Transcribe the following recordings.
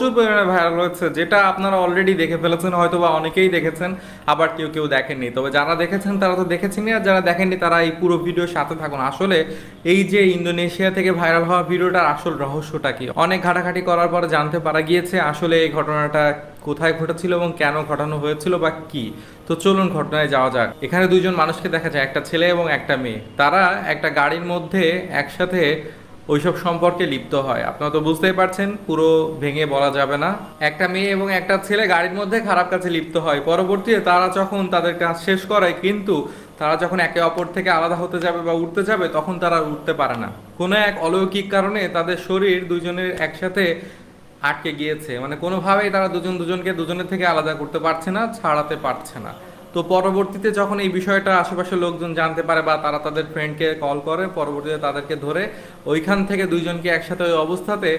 প্রচুর পরিমাণে ভাইরাল হয়েছে, যেটা আপনারা অলরেডি দেখে ফেলেছেন, হয়তো বা অনেকেই দেখেছেন, আবার কেউ কেউ দেখেননি। তবে যারা দেখেছেন তারা তো দেখেছেনই, আর যারা দেখেননি তারা এই পুরো ভিডিওর সাথে থাকুন। আসলে এই যে ইন্দোনেশিয়া থেকে ভাইরাল হওয়া ভিডিওটার আসল রহস্যটা কি, অনেক ঘাটাঘাটি করার পরে জানতে পারা গিয়েছে আসলে এই ঘটনাটা কোথায় ঘটেছিল এবং কেন ঘটানো হয়েছিল বা কি। তো চলুন ঘটনায় যাওয়া যাক। এখানে দুইজন মানুষকে দেখা যায়, একটা ছেলে এবং একটা মেয়ে। তারা একটা গাড়ির মধ্যে একসাথে ওইসব সম্পর্কে লিপ্ত হয়। আপনারা তো বুঝতেই পারছেন, পুরো ভেঙে বলা যাবে না। একটা মেয়ে এবং একটা ছেলে গাড়ির মধ্যে খারাপ কাজে লিপ্ত হয়। পরবর্তীতে তারা যখন তাদের কাজ শেষ করে, কিন্তু তারা যখন একে অপর থেকে আলাদা হতে যাবে বা উঠতে যাবে, তখন তারা উঠতে পারে না। কোনো এক অলৌকিক কারণে তাদের শরীর দুজনের একসাথে আটকে গিয়েছে, মানে কোনোভাবেই তারা দুজন দুজনকে দুজনের থেকে আলাদা করতে পারছে না, ছাড়াতে পারছে না। তো পরবর্তীতে যখন এই বিষয়টা আশেপাশের লোকজন জানতে পারে বা তারা তাদের ফ্রেন্ডকে কল করে, পরবর্তীতে তাদেরকে ধরে ওইখান থেকে দুইজনকে একসাথে ওই অবস্থাতে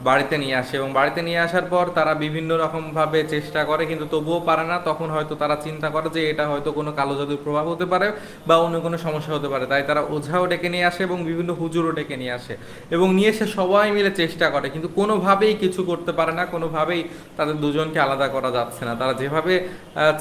বাড়িতে নিয়ে আসে। এবং বাড়িতে নিয়ে আসার পর তারা বিভিন্ন রকমভাবে চেষ্টা করে, কিন্তু তবুও পারে না। তখন হয়তো তারা চিন্তা করে যে এটা হয়তো কোনো কালো জাদুর প্রভাব হতে পারে বা অন্য কোনো সমস্যা হতে পারে, তাই তারা ওঝাও ডেকে নিয়ে আসে এবং বিভিন্ন হুজুরও ডেকে নিয়ে আসে এবং নিয়ে এসে সবাই মিলে চেষ্টা করে, কিন্তু কোনোভাবেই কিছু করতে পারে না। কোনোভাবেই তাদের দুজনকে আলাদা করা যাচ্ছে না। তারা যেভাবে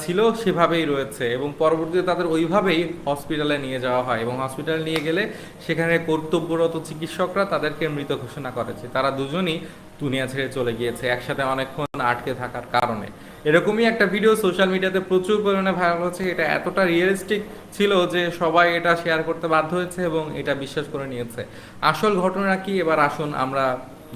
ছিল সেভাবেই রয়েছে এবং পরবর্তীতে তাদের ওইভাবেই হসপিটালে নিয়ে যাওয়া হয় এবং হসপিটালে নিয়ে গেলে সেখানে কর্তব্যরত চিকিৎসকরা তাদেরকে মৃত ঘোষণা করেছে। তারা দুজনই দুনিয়া ছেড়ে চলে গিয়েছে একসাথে অনেকক্ষণ আটকে থাকার কারণে। এরকমই একটা ভিডিও সোশ্যাল মিডিয়াতে প্রচুর পরিমাণে ভাইরাল হচ্ছে। এটা এতটা রিয়েলিস্টিক ছিল যে সবাই এটা শেয়ার করতে বাধ্য হয়েছে এবং এটা বিশ্বাস করে নিয়েছে। আসল ঘটনা কি এবার আসুন আমরা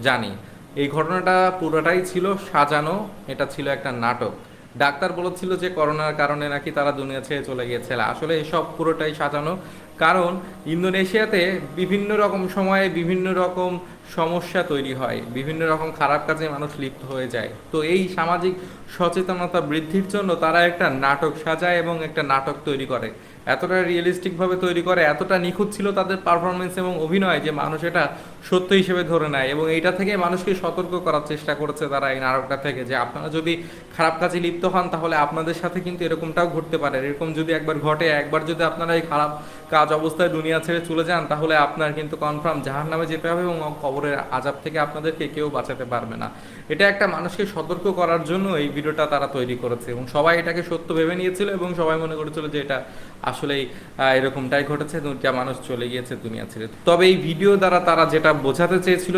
জানি। এই ঘটনাটা পুরোটাই ছিল সাজানো, এটা ছিল একটা নাটক। ডাক্তার বলেছিল যে করোনার কারণে নাকি তারা দুনিয়া ছেড়ে চলে গিয়েছে, আসলে এসব পুরোটাই সাজানো। কারণ ইন্দোনেশিয়াতে বিভিন্ন রকম সময়ে বিভিন্ন রকম সমস্যা তৈরি হয়, বিভিন্ন রকম খারাপ কাজে মানুষ লিপ্ত হয়ে যায়। তো এই সামাজিক সচেতনতা বৃদ্ধির জন্য তারা একটা নাটক সাজায় এবং একটা নাটক তৈরি করে। এতটা রিয়েলিস্টিকভাবে তৈরি করে, এতটা নিখুঁত ছিল তাদের পারফরমেন্স এবং অভিনয় যে মানুষ এটা সত্য হিসেবে ধরে নেয়। এবং এইটা থেকে মানুষকে সতর্ক করার চেষ্টা করেছে তারা এই নাটকটা থেকে, যে আপনারা যদি খারাপ কাজে লিপ্ত হন তাহলে আপনাদের সাথে কিন্তু এরকমটাও ঘটতে পারে। এরকম যদি একবার ঘটে, একবার যদি আপনারা এই খারাপ কাজ অবস্থায় দুনিয়া ছেড়ে চলে যান, তাহলে আপনার কিন্তু কনফার্ম জাহান্নামে যেতে হবে এবং কবরের আযাব থেকে আপনাদেরকে কেউ বাঁচাতে পারবে না। এটা একটা মানুষকে সতর্ক করার জন্য এই ভিডিওটা তারা তৈরি করেছে এবং সবাই এটাকে সত্য ভেবে নিয়েছিল এবং সবাই মনে করেছিল যে এটা আসলেই এরকমটাই ঘটেছে, দুইটা মানুষ চলে গিয়েছে দুনিয়া ছেড়ে। তবে এই ভিডিও দ্বারা তারা যেটা বোঝাতে চেয়েছিল